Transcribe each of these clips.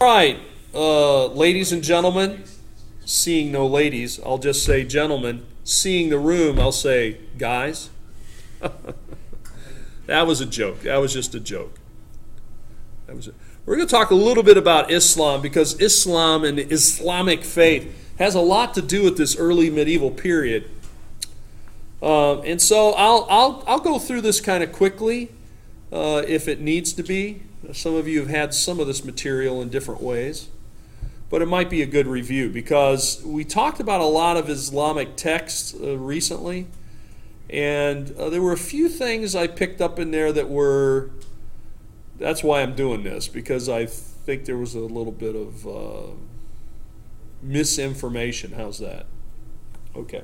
All right, ladies and gentlemen, seeing no ladies, I'll just say gentlemen. Seeing the room, I'll say guys. That was a joke. That was just a joke. We're going to talk a little bit about Islam because Islam and the Islamic faith has a lot to do with this early medieval period. And so I'll go through this kind of quickly if it needs to be. Some of you have had some of this material in different ways, but it might be a good review because we talked about a lot of Islamic texts recently, and there were a few things I picked up in there that's why I'm doing this, because I think there was a little bit of misinformation. How's that? Okay.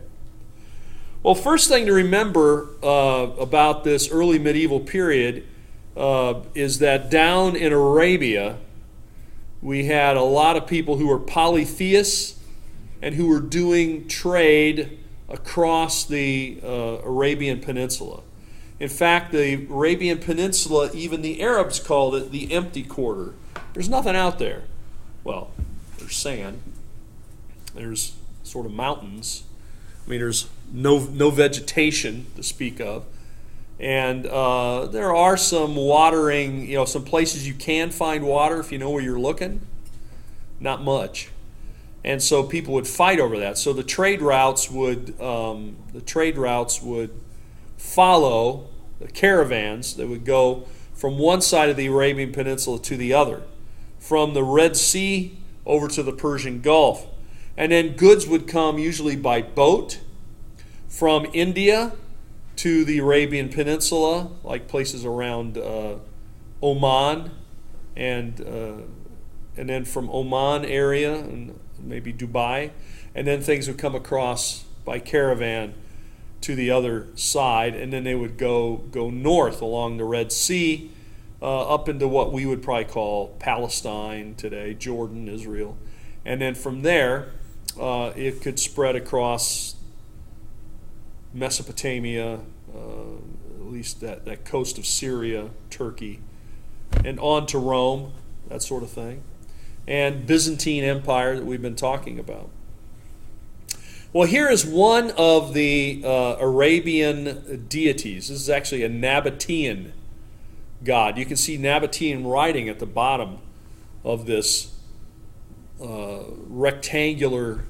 Well, first thing to remember about this early medieval period is that down in Arabia, we had a lot of people who were polytheists and who were doing trade across the Arabian Peninsula. In fact, the Arabian Peninsula, even the Arabs called it the empty quarter. There's nothing out there. Well, there's sand. There's sort of mountains. I mean, there's no vegetation to speak of. And there are some watering, some places you can find water if you know where you're looking. Not much. And so people would fight over that. So the trade routes would follow the caravans that would go from one side of the Arabian Peninsula to the other, from the Red Sea over to the Persian Gulf. And then goods would come usually by boat from India to the Arabian Peninsula, like places around Oman, and then from Oman area, and maybe Dubai, and then things would come across by caravan to the other side, and then they would go north along the Red Sea up into what we would probably call Palestine today, Jordan, Israel, and then from there it could spread across Mesopotamia, at least that coast of Syria, Turkey, and on to Rome, that sort of thing, and Byzantine Empire that we've been talking about. Well, here is one of the Arabian deities. This is actually a Nabatean god. You can see Nabatean writing at the bottom of this rectangular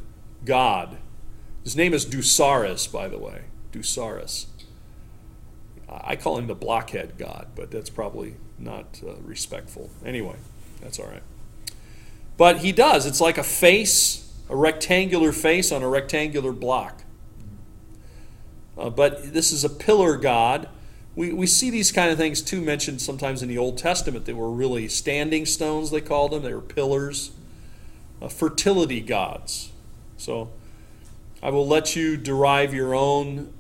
god. His name is Dusaris, by the way. Dusaris. I call him the blockhead god, but that's probably not respectful. Anyway, that's all right. But he does. It's like a face, a rectangular face on a rectangular block. But this is a pillar god. We see these kind of things too mentioned sometimes in the Old Testament. They were really standing stones, they called them. They were pillars. Fertility gods. So I will let you derive your own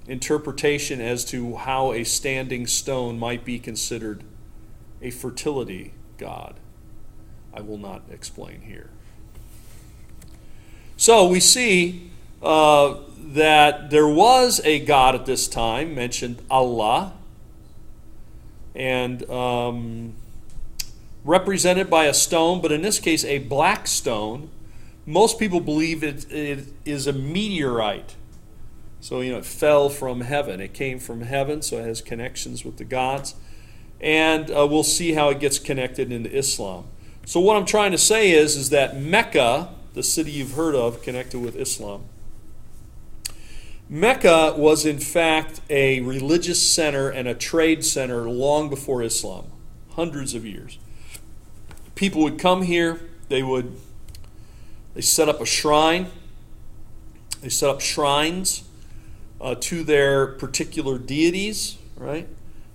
interpretation as to how a standing stone might be considered a fertility god. I will not explain here. So we see that there was a god at this time, mentioned Allah, and represented by a stone, but in this case a black stone. Most people believe it is a meteorite. So, it fell from heaven. It came from heaven, so it has connections with the gods. And we'll see how it gets connected into Islam. So what I'm trying to say is that Mecca, the city you've heard of, connected with Islam, Mecca was in fact a religious center and a trade center long before Islam, hundreds of years. People would come here, they set up a shrine, they set up shrines to their particular deities, right?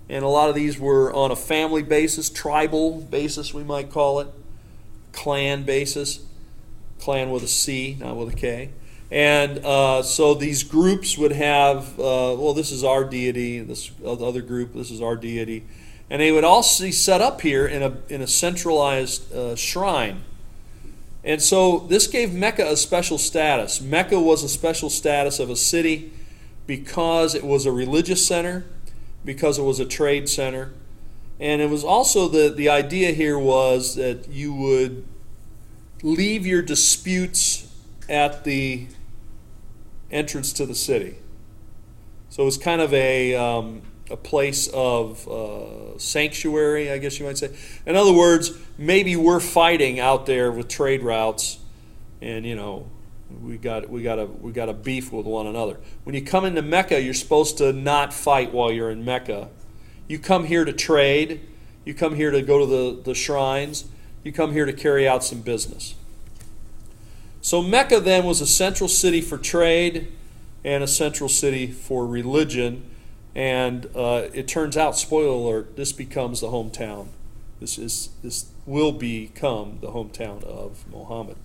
And a lot of these were on a family basis, tribal basis we might call it, clan basis, clan with a C, not with a K. And so these groups would have, this is our deity, this other group, this is our deity. And they would all be set up here in a centralized shrine. And so this gave Mecca a special status. Mecca was a special status of a city because it was a religious center, because it was a trade center, And it was also the idea here was that you would leave your disputes at the entrance to the city. So it was kind of a place of sanctuary, I guess you might say. In other words, maybe we're fighting out there with trade routes, and we got a beef with one another. When you come into Mecca, you're supposed to not fight while you're in Mecca. You come here to trade. You come here to go to the shrines. You come here to carry out some business. So Mecca then was a central city for trade and a central city for religion. And it turns out, spoiler alert, this becomes the hometown. This will become the hometown of Muhammad.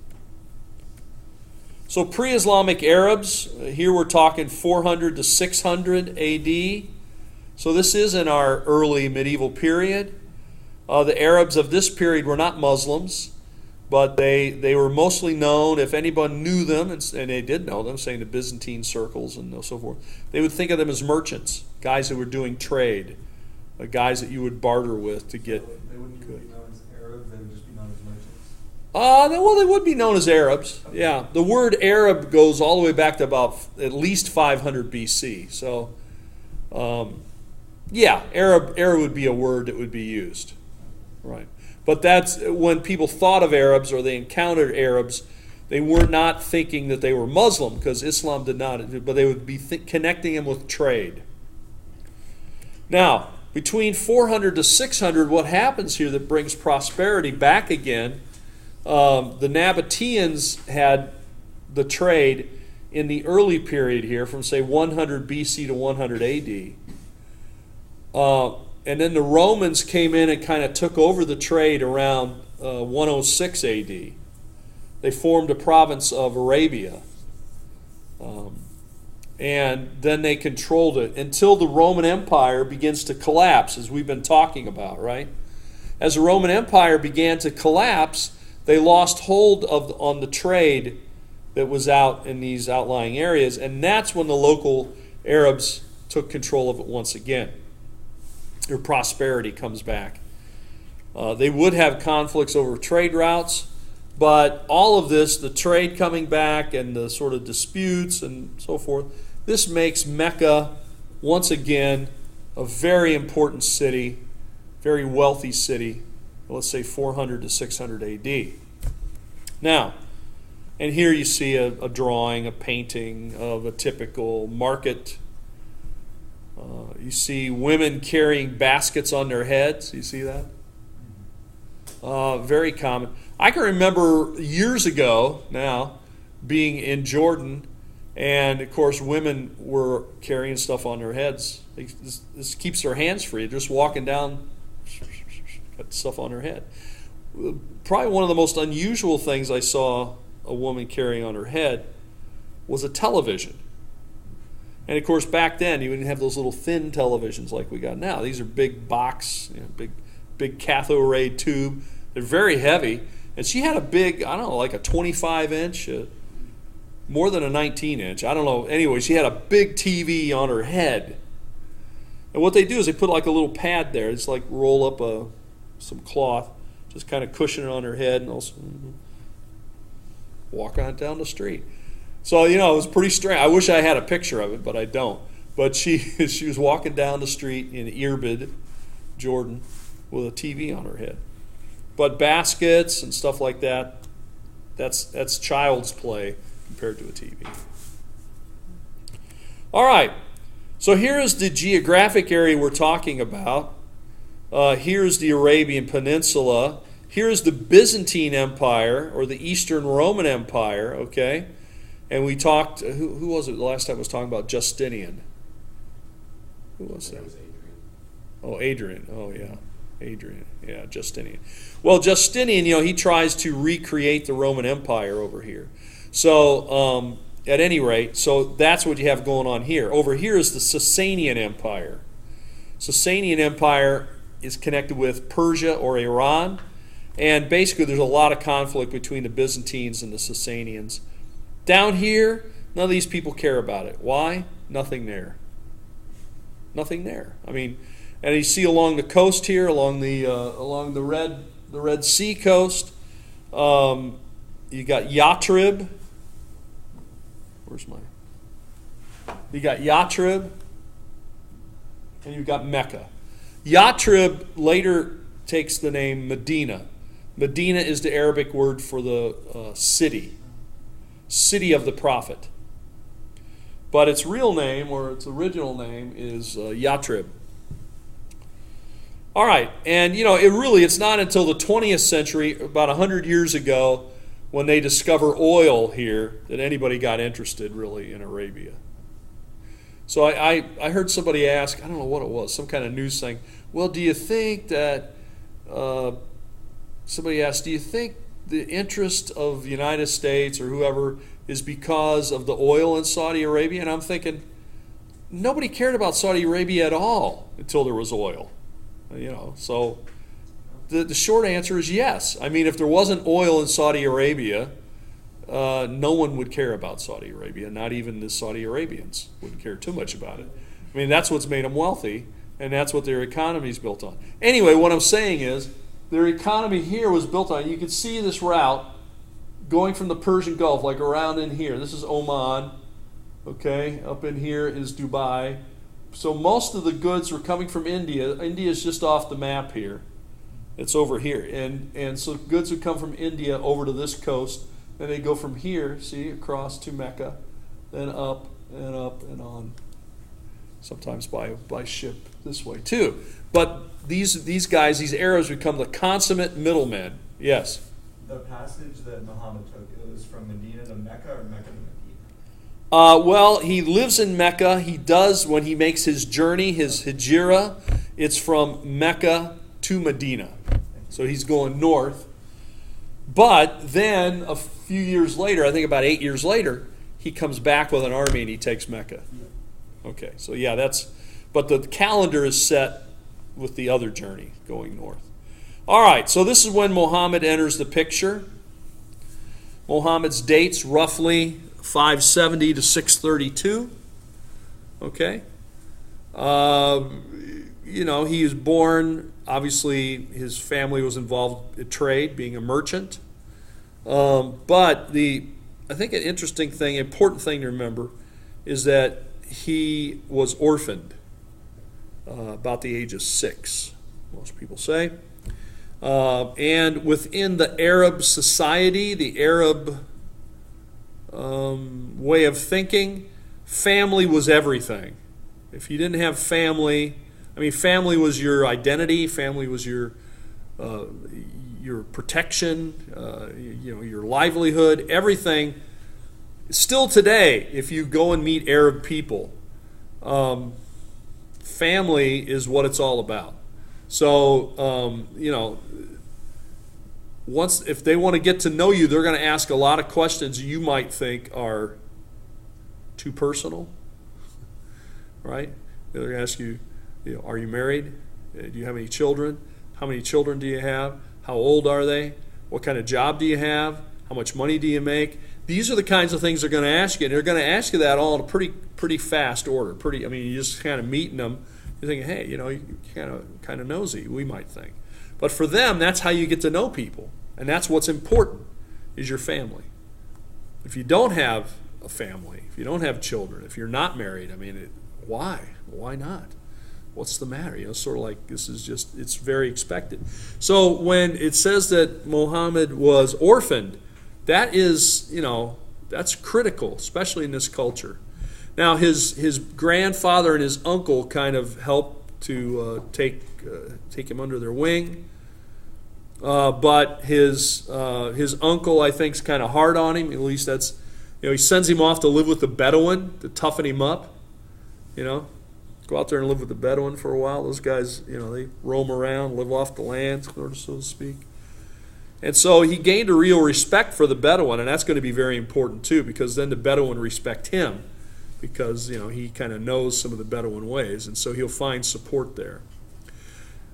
So pre-Islamic Arabs, here we're talking 400 to 600 AD. So this is in our early medieval period. The Arabs of this period were not Muslims, but they were mostly known, if anyone knew them, and they did know them, saying the Byzantine circles and so forth, they would think of them as merchants, guys who were doing trade, guys that you would barter with to get They wouldn't even be known as Arabs, they would just be known as merchants. Well, they would be known as Arabs. Yeah, the word Arab goes all the way back to about at least 500 BC. So, yeah, Arab would be a word that would be used, right? But that's when people thought of Arabs or they encountered Arabs, they were not thinking that they were Muslim, because Islam did not, but they would be connecting them with trade. Now, between 400 to 600, what happens here that brings prosperity back again? The Nabateans had the trade in the early period here, from say 100 BC to 100 AD. And then the Romans came in and kind of took over the trade around 106 AD. They formed a province of Arabia. And then they controlled it until the Roman Empire begins to collapse, as we've been talking about, right? As the Roman Empire began to collapse, they lost hold on the trade that was out in these outlying areas, and that's when the local Arabs took control of it once again. Their prosperity comes back. They would have conflicts over trade routes, but all of this, the trade coming back and the sort of disputes and so forth, this makes Mecca, once again, a very important city, very wealthy city, let's say 400 to 600 AD. Now, and here you see a drawing, a painting of a typical market. You see women carrying baskets on their heads. You see that? Very common. I can remember years ago now being in Jordan, and of course women were carrying stuff on their heads. This keeps their hands free. They're just walking down, got stuff on their head. Probably one of the most unusual things I saw a woman carrying on her head was a television. And of course, back then you didn't have those little thin televisions like we got now. These are big box, big cathode ray tube. They're very heavy. And she had a big, I don't know, like a 25-inch, more than a 19-inch. I don't know. Anyway, she had a big TV on her head. And what they do is they put like a little pad there. It's like roll up some cloth, just kind of cushion it on her head, and also walk on down the street. So, it was pretty strange. I wish I had a picture of it, but I don't. But she was walking down the street in Irbid, Jordan, with a TV on her head. But baskets and stuff like that, that's child's play compared to a TV. All right. So here is the geographic area we're talking about. Here's the Arabian Peninsula. Here's the Byzantine Empire, or the Eastern Roman Empire, okay? And we talked, who was it the last time I was talking about? Justinian. Who was that? It was Adrian. Oh, Adrian. Oh, yeah. Adrian. Yeah, Justinian. Well, Justinian, he tries to recreate the Roman Empire over here. So, at any rate, so that's what you have going on here. Over here is the Sasanian Empire. Sasanian Empire is connected with Persia or Iran. And basically there's a lot of conflict between the Byzantines and the Sasanians. Down here, none of these people care about it. Why? Nothing there. Nothing there. I mean, And you see along the coast here, along the Red Sea coast, you got Yatrib. You got Yatrib, and you've got Mecca. Yatrib later takes the name Medina. Medina is the Arabic word for the city of the prophet. But its real name, or its original name, is Yatrib. All right, and it's not until the 20th century, about 100 years ago, when they discover oil here, that anybody got interested really in Arabia. So I heard somebody ask, I don't know what it was, some kind of news thing, well, do you think that, somebody asked, do you think the interest of the United States or whoever is because of the oil in Saudi Arabia? And I'm thinking, nobody cared about Saudi Arabia at all until there was oil. So the short answer is yes. I mean, if there wasn't oil in Saudi Arabia, no one would care about Saudi Arabia. Not even the Saudi Arabians would care too much about it. I mean, that's what's made them wealthy, and that's what their economy is built on. Anyway, what I'm saying is, their economy here was built on, you can see this route going from the Persian Gulf, like around in here. This is Oman, okay? Up in here is Dubai. So most of the goods were coming from India. India is just off the map here. It's over here. And so goods would come from India over to this coast. Then they go from here, see, across to Mecca, then up and up and on. Sometimes by ship this way too. But these guys, these Arabs, become the consummate middlemen. Yes? The passage that Muhammad took, it was from Medina to Mecca or Mecca to Medina? Well, he lives in Mecca. He does, when he makes his journey, his hijrah, it's from Mecca to Medina. So he's going north. But then a few years later, I think about 8 years later, he comes back with an army and he takes Mecca. Okay, so yeah, but the calendar is set with the other journey going north. All right, so this is when Muhammad enters the picture. Muhammad's dates roughly 570 to 632. Okay. He was born, obviously his family was involved in trade, being a merchant. But I think an interesting thing, important thing to remember, is that he was orphaned about the age of 6, most people say. And within the Arab society, the Arab way of thinking, family was everything. If you didn't have family, family was your identity, family was your protection, your livelihood, everything. Still today, if you go and meet Arab people, family is what it's all about. So, if they want to get to know you, they're going to ask a lot of questions you might think are too personal, right? They're going to ask you, are you married? Do you have any children? How many children do you have? How old are they? What kind of job do you have? How much money do you make? These are the kinds of things they're going to ask you, and they're going to ask you that all in a pretty fast order. You just kind of meeting them. You're thinking, hey, you're kind of nosy, we might think. But for them, that's how you get to know people. And that's what's important, is your family. If you don't have a family, if you don't have children, if you're not married, why? Why not? What's the matter? Sort of like this is just, it's very expected. So when it says that Muhammad was orphaned, that is, that's critical, especially in this culture. Now, his grandfather and his uncle kind of helped to take him under their wing. But his uncle, I think, is kind of hard on him. At least that's, he sends him off to live with the Bedouin to toughen him up. Go out there and live with the Bedouin for a while. Those guys, they roam around, live off the land, so to speak. And so he gained a real respect for the Bedouin, and that's going to be very important too, because then the Bedouin respect him, because he kind of knows some of the Bedouin ways, and so he'll find support there.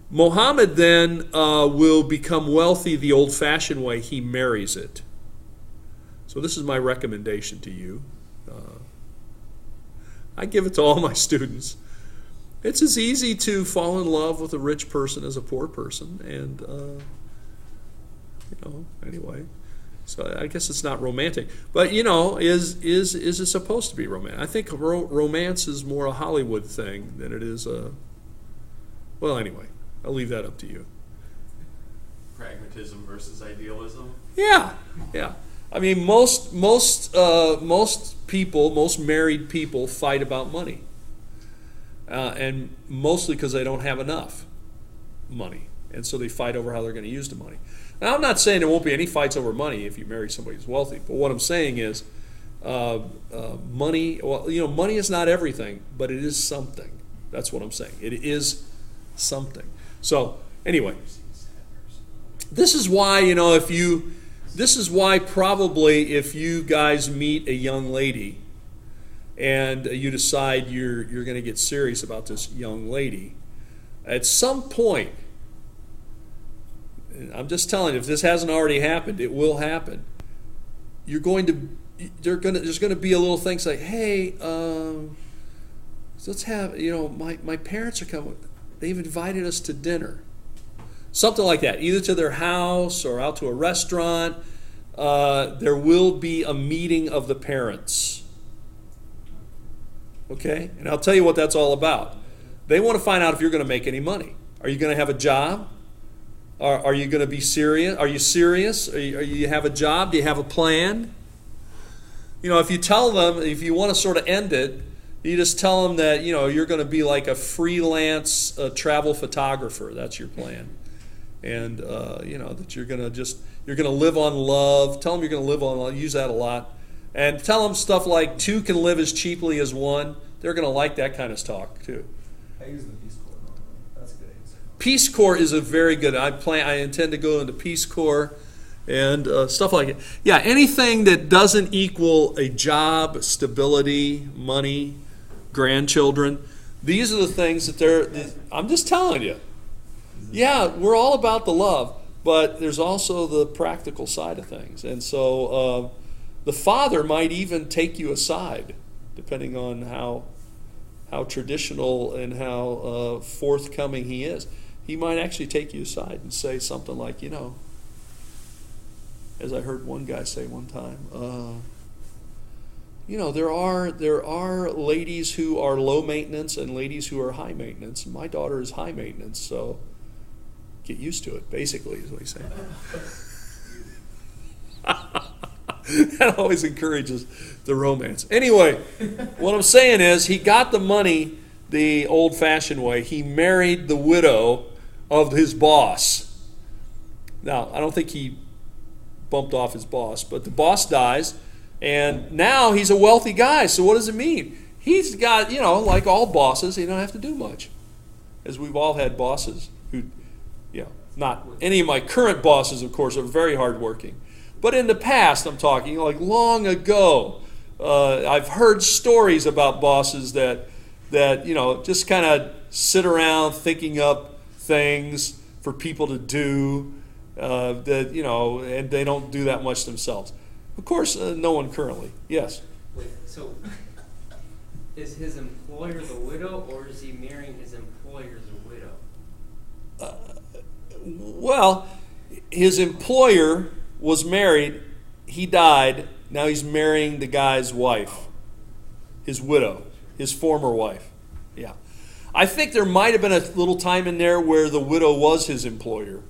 Muhammad then will become wealthy the old-fashioned way. He marries it. So this is my recommendation to you. I give it to all my students. It's as easy to fall in love with a rich person as a poor person, and anyway. So I guess it's not romantic, but is it supposed to be romantic? I think romance is more a Hollywood thing than it is a. Well, anyway, I'll leave that up to you. Pragmatism versus idealism. Yeah. I mean, most people, most married people, fight about money, and mostly because they don't have enough money, and so they fight over how they're going to use the money. Now, I'm not saying there won't be any fights over money if you marry somebody who's wealthy, but what I'm saying is, money. Well, money is not everything, but it is something. That's what I'm saying. It is something. So anyway, this is why This is why probably if you guys meet a young lady and you decide you're going to get serious about this young lady, at some point, I'm just telling you, if this hasn't already happened, it will happen. There's going to be a little thing like, hey, let's have, my parents are coming. They've invited us to dinner. Something like that, either to their house or out to a restaurant. There will be a meeting of the parents. Okay? And I'll tell you what that's all about. They want to find out if you're going to make any money. Are you going to have a job? Are you going to be serious? Are you serious? Are you have a job? Do you have a plan? If you tell them, if you want to sort of end it, you just tell them that, you're going to be like a freelance travel photographer. That's your plan. And, that you're going to live on love. Tell them you're going to live on love. Use that a lot. And tell them stuff like two can live as cheaply as one. They're going to like that kind of talk, too. I use the Peace Corps normally. That's a good answer. Peace Corps is a very good. I intend to go into Peace Corps and stuff like it. Yeah, anything that doesn't equal a job, stability, money, grandchildren. These are the things that I'm just telling you. Yeah, we're all about the love, but there's also the practical side of things. And so the father might even take you aside, depending on how traditional and how forthcoming he is. He might actually take you aside and say something like, as I heard one guy say one time, there are ladies who are low maintenance and ladies who are high maintenance. My daughter is high maintenance, so get used to it, basically, is what he's saying. That always encourages the romance. Anyway, what I'm saying is he got the money the old-fashioned way. He married the widow of his boss. Now, I don't think he bumped off his boss, but the boss dies, and now he's a wealthy guy. So what does it mean? He's got, like all bosses, he don't have to do much. As we've all had bosses who, not any of my current bosses, of course, are very hardworking. But in the past, I'm talking, like long ago, I've heard stories about bosses that just kind of sit around thinking up things for people to do, and they don't do that much themselves. Of course, no one currently. Yes? Wait, so is his employer the widow, or is he marrying his employer's widow? Well, his employer was married. He died. Now he's marrying the guy's wife, his widow, his former wife. Yeah. I think there might have been a little time in there where the widow was his employer.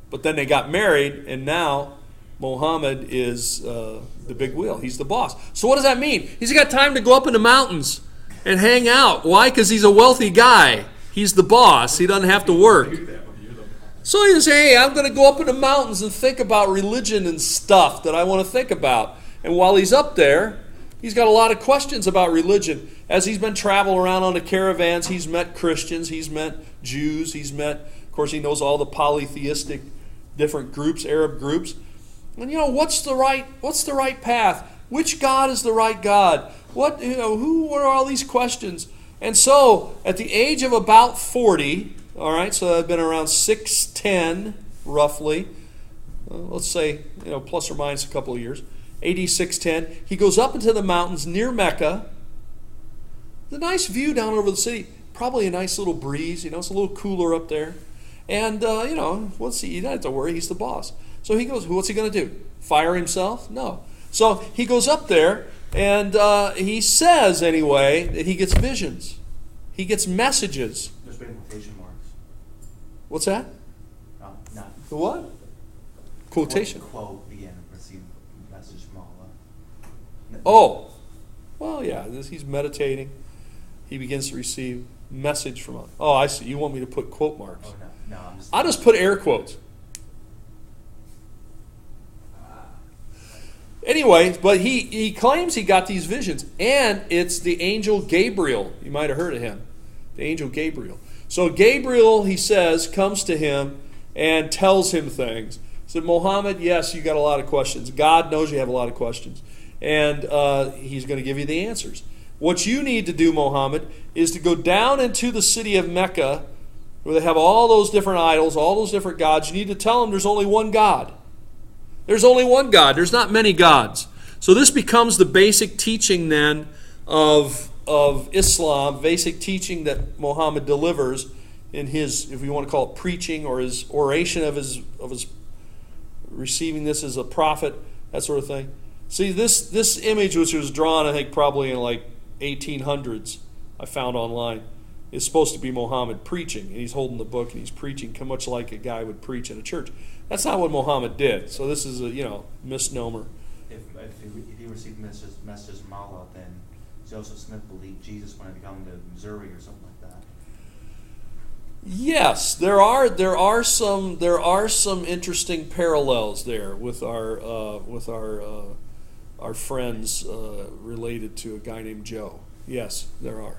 But then they got married, and now Mohammed is the big wheel. He's the boss. So what does that mean? He's got time to go up in the mountains and hang out. Why? Because he's a wealthy guy. He's the boss. He doesn't have to work. So he says, hey, I'm going to go up in the mountains and think about religion and stuff that I want to think about. And while he's up there, he's got a lot of questions about religion. As he's been traveling around on the caravans, he's met Christians, he's met Jews, he's met, of course, he knows all the polytheistic different groups, Arab groups. And what's the right path? Which God is the right God? What who are all these questions? And so, at the age of about 40, all right, so I've been around 6'10", roughly. Let's say, plus or minus a couple of years. AD 610. He goes up into the mountains near Mecca. The nice view down over the city. probably a nice little breeze. It's a little cooler up there. And, what's he? You don't have to worry. He's the boss. So he goes, what's he going to do? Fire himself? No. So he goes up there, and he says, anyway, that he gets visions. He gets messages. There's been quotation marks. What's that? No. The what? Quotation. Quote begin receive message from Allah. Oh. Well, yeah. He's meditating. He begins to receive message from Allah. Oh, I see. You want me to put quote marks. Oh, no. I'll just put air quotes. Anyway, but he claims he got these visions, and it's the angel Gabriel. You might have heard of him. The angel Gabriel. So Gabriel, he says, comes to him and tells him things. He said, Muhammad, yes, you got a lot of questions. God knows you have a lot of questions. And he's going to give you the answers. What you need to do, Muhammad, is to go down into the city of Mecca, where they have all those different idols, all those different gods. You need to tell them there's only one God. There's only one God. There's not many gods. So this becomes the basic teaching then of Islam, basic teaching that Muhammad delivers in his, if you want to call it preaching, or his oration of his receiving this as a prophet, that sort of thing. See, this image, which was drawn, I think, probably in like 1800s, I found online, is supposed to be Muhammad preaching, and he's holding the book and he's preaching much like a guy would preach in a church. That's not what Muhammad did. So this is a misnomer. If he received messages from Allah, then Joseph Smith believed Jesus when he come to Missouri or something like that. Yes, there are some interesting parallels there with our friends related to a guy named Joe. Yes, there are.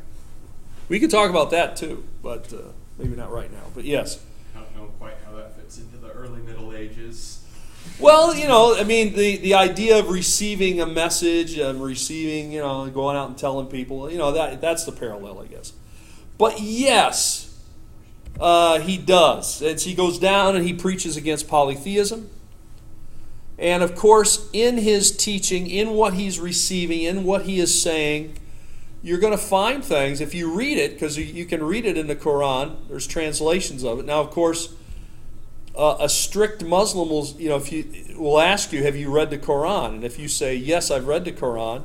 We could talk about that too, but maybe not right now. But yes. I don't know quite how that fits into the early Middle Ages. Well, the idea of receiving a message and receiving, going out and telling people, that's the parallel, I guess. But yes, he does. As he goes down and he preaches against polytheism. And of course, in his teaching, in what he's receiving, in what he is saying, you're going to find things, if you read it, because you can read it in the Quran, there's translations of it. Now, of course, a strict Muslim will ask you, have you read the Quran? And if you say, yes, I've read the Quran,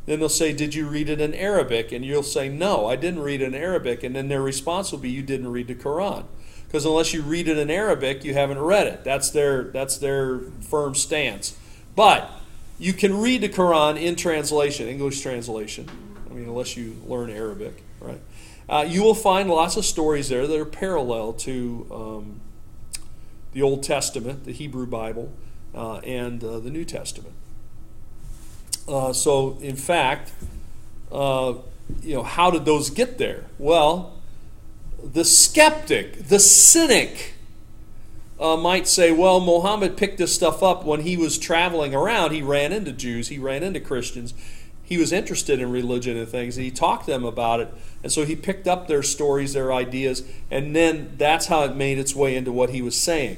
then they'll say, did you read it in Arabic? And you'll say, no, I didn't read it in Arabic. And then their response will be, you didn't read the Quran. Because unless you read it in Arabic, you haven't read it. That's their firm stance. But you can read the Quran in translation, English translation. Unless you learn Arabic, right? You will find lots of stories there that are parallel to the Old Testament, the Hebrew Bible, and the New Testament. So, in fact, how did those get there? Well, the skeptic, the cynic, might say, well, Muhammad picked this stuff up when he was traveling around. He ran into Jews, he ran into Christians. He was interested in religion and things, and he talked to them about it. And so he picked up their stories, their ideas, and then that's how it made its way into what he was saying.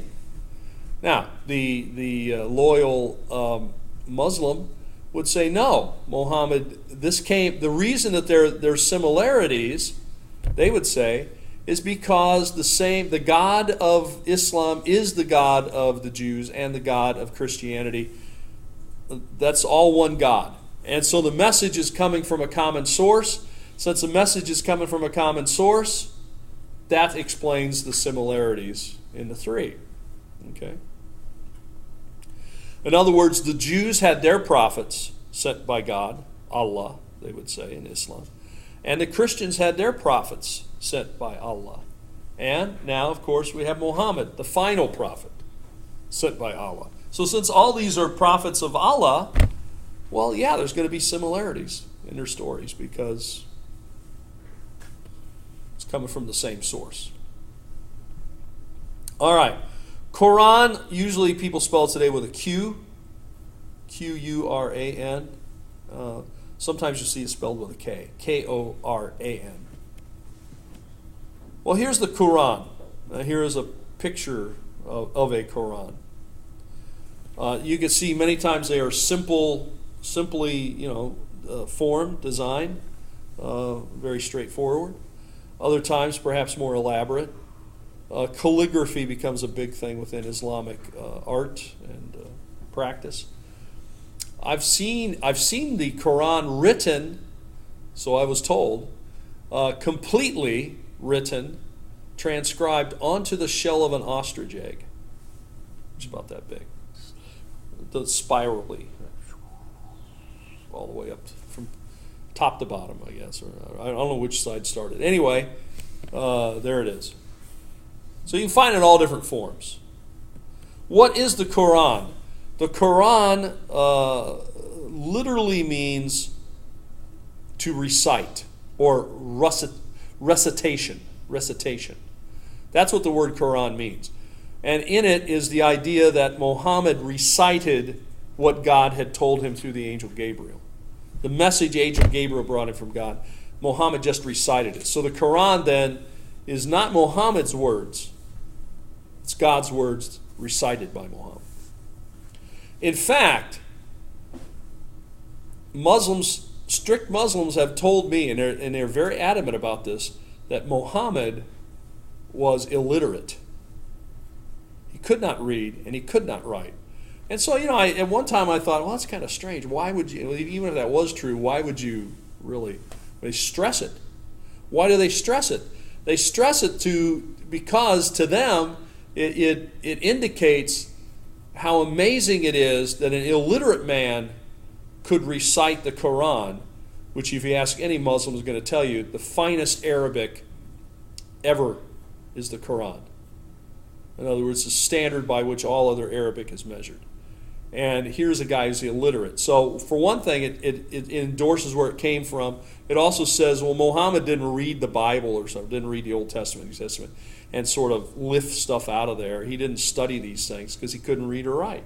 Now, the loyal Muslim would say, no, Muhammad, the reason that there's similarities, they would say, is because the God of Islam is the God of the Jews and the God of Christianity. That's all one God. And so the message is coming from a common source. Since the message is coming from a common source, that explains the similarities in the three. Okay? In other words, the Jews had their prophets sent by God, Allah, they would say in Islam. And the Christians had their prophets sent by Allah. And now, of course, we have Muhammad, the final prophet, sent by Allah. So since all these are prophets of Allah, well, yeah, there's going to be similarities in their stories because it's coming from the same source. All right. Quran, usually people spell it today with a Q. Q-U-R-A-N. Sometimes you see it spelled with a K. K-O-R-A-N. Well, here's the Quran. Here is a picture of a Quran. You can see many times they are simply, formed, designed, very straightforward. Other times, perhaps more elaborate. Calligraphy becomes a big thing within Islamic art and practice. I've seen the Quran written, so I was told, completely written, transcribed onto the shell of an ostrich egg, which is about that big, the spirally, all the way up from top to bottom, I guess. Or I don't know which side started. Anyway, there it is. So you can find it in all different forms. What is the Quran? The Quran literally means to recite or recitation. That's what the word Quran means. And in it is the idea that Muhammad recited what God had told him through the angel Gabriel. The message angel Gabriel brought him from God. Muhammad just recited it. So the Quran then is not Muhammad's words. It's God's words recited by Muhammad. In fact, strict Muslims have told me, and they're very adamant about this, that Muhammad was illiterate. He could not read and he could not write. And so, at one time I thought, well, that's kind of strange. Why would you, even if that was true, why would you really? They stress it. Why do they stress it? They stress it because to them it indicates how amazing it is that an illiterate man could recite the Quran, which if you ask any Muslim is going to tell you, the finest Arabic ever is the Quran. In other words, the standard by which all other Arabic is measured. And here's a guy who's illiterate. So for one thing, it endorses where it came from. It also says, well, Muhammad didn't read the Bible or something, didn't read the Old Testament, New Testament, and sort of lift stuff out of there. He didn't study these things because he couldn't read or write.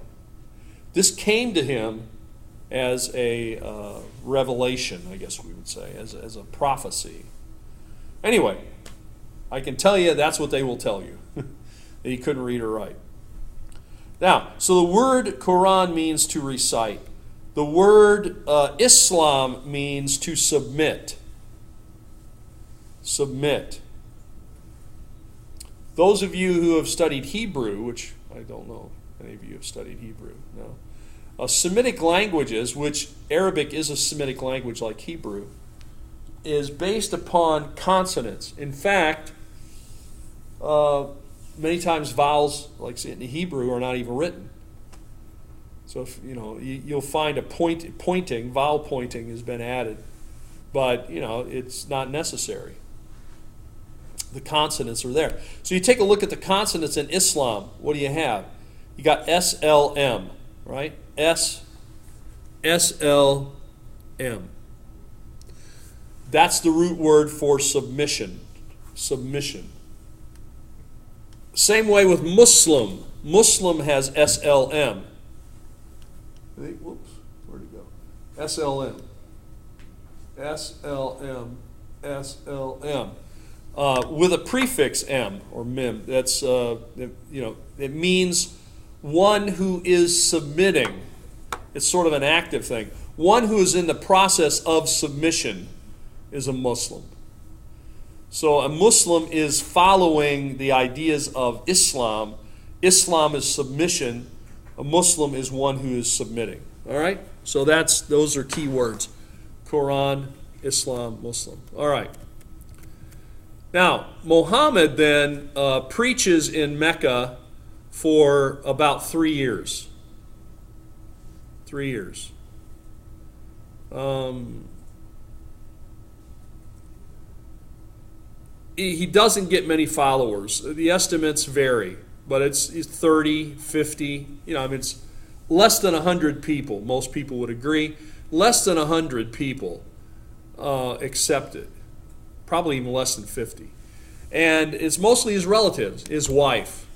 This came to him as a revelation, I guess we would say, as a prophecy. Anyway, I can tell you that's what they will tell you, that he couldn't read or write. Now, so the word Quran means to recite. The word Islam means to submit. Submit. Those of you who have studied Hebrew, which I don't know if any of you have studied Hebrew, no. Semitic languages, which Arabic is a Semitic language like Hebrew, is based upon consonants. In fact, many times vowels, like in Hebrew, are not even written. So if, you'll find vowel pointing has been added, but it's not necessary. The consonants are there. So you take a look at the consonants in Islam. What do you have? You got SLM, right? SLM. That's the root word for submission. Submission. Same way with Muslim. Muslim has SLM. Whoops, where'd it go? SLM. SLM. SLM. With a prefix M or mim. That's it means one who is submitting. It's sort of an active thing. One who is in the process of submission is a Muslim. So a Muslim is following the ideas of Islam. Islam is submission. A Muslim is one who is submitting. All right? So those are key words. Quran, Islam, Muslim. All right. Now, Muhammad then preaches in Mecca for about 3 years. 3 years. He doesn't get many followers. The estimates vary, but it's 30, 50. It's less than 100 people. Most people would agree. Less than 100 people accept it. Probably even less than 50. And it's mostly his relatives, his wife,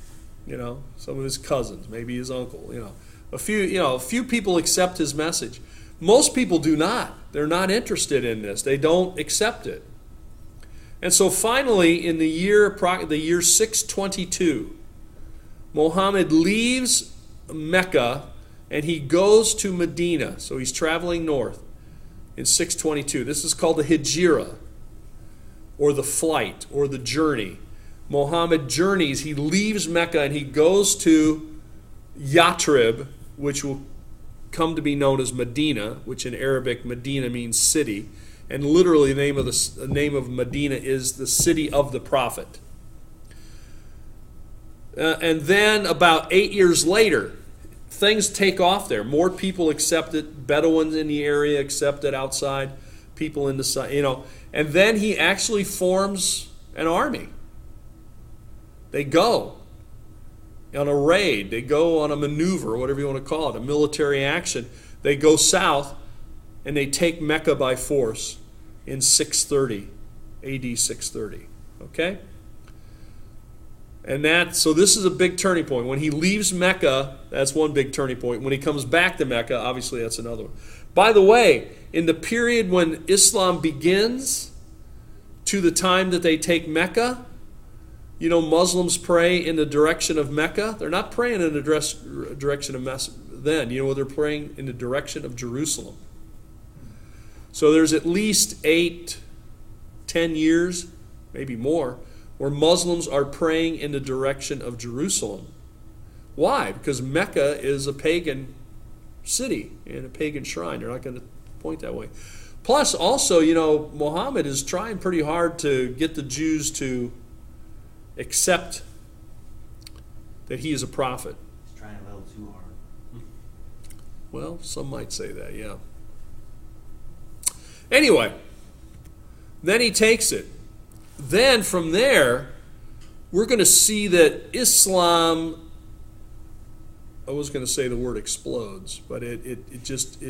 some of his cousins, maybe his uncle, A few people accept his message. Most people do not. They're not interested in this. They don't accept it. And so finally, in the year 622, Muhammad leaves Mecca and he goes to Medina. So he's traveling north in 622. This is called the Hijrah, or the flight or the journey. Muhammad journeys. He leaves Mecca and he goes to Yathrib, which will come to be known as Medina, which in Arabic Medina means city, and literally the name of Medina is the city of the prophet. And then about 8 years later, things take off there. More people accept it. Bedouins in the area accept it outside. People in the and then he actually forms an army. They go on a raid. They go on a maneuver, whatever you want to call it, a military action. They go south and they take Mecca by force in 630, AD 630. Okay? And so this is a big turning point. When he leaves Mecca, that's one big turning point. When he comes back to Mecca, obviously that's another one. By the way, in the period when Islam begins to the time that they take Mecca, Muslims pray in the direction of Mecca. They're not praying in the direction of Mecca then. They're praying in the direction of Jerusalem. So there's at least 8-10 years, maybe more, where Muslims are praying in the direction of Jerusalem. Why? Because Mecca is a pagan city and a pagan shrine. They're not going to point that way. Plus, also, Muhammad is trying pretty hard to get the Jews to accept that he is a prophet. He's trying a little too hard. Well, some might say that, yeah. Anyway, then he takes it. Then from there, we're going to see that Islam, I was going to say the word explodes, but it just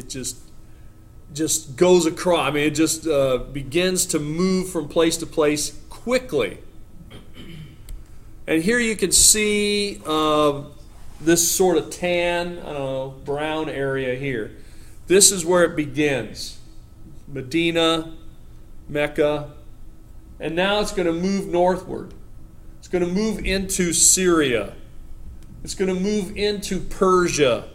goes across. I mean, it just begins to move from place to place quickly. And here you can see this sort of tan, brown area here. This is where it begins. Medina, Mecca, and now it's going to move northward. It's going to move into Syria. It's going to move into Persia.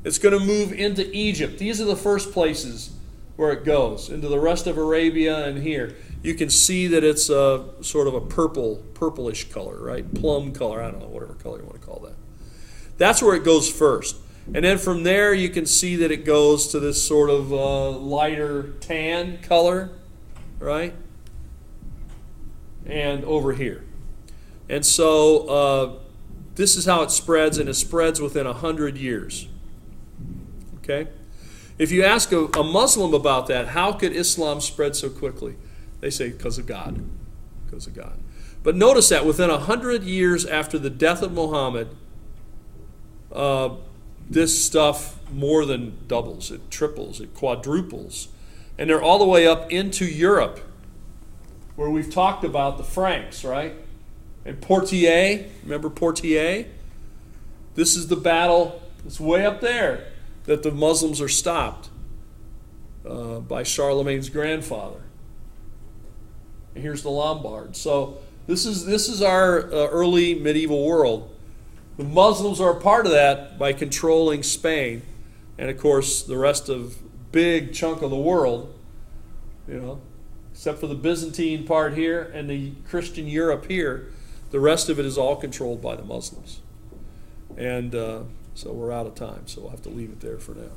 It's going to move into Egypt. These are the first places where it goes, into the rest of Arabia and here. You can see that it's sort of a purplish color, right? Plum color, I don't know, whatever color you want to call that. That's where it goes first. And then from there you can see that it goes to this sort of lighter tan color, right? And over here. And so this is how it spreads, and it spreads within 100 years. Okay? If you ask a Muslim about that, how could Islam spread so quickly? They say, because of God. Because of God. But notice that within 100 years after the death of Muhammad, this stuff more than doubles. It triples. It quadruples. And they're all the way up into Europe, where we've talked about the Franks, right? And Poitiers, remember Poitiers? This is the battle that's way up there that the Muslims are stopped by Charlemagne's grandfather. And here's the Lombards. So this is our early medieval world. The Muslims are a part of that by controlling Spain, and of course the rest of big chunk of the world, except for the Byzantine part here and the Christian Europe here. The rest of it is all controlled by the Muslims. And so we're out of time, so we'll have to leave it there for now.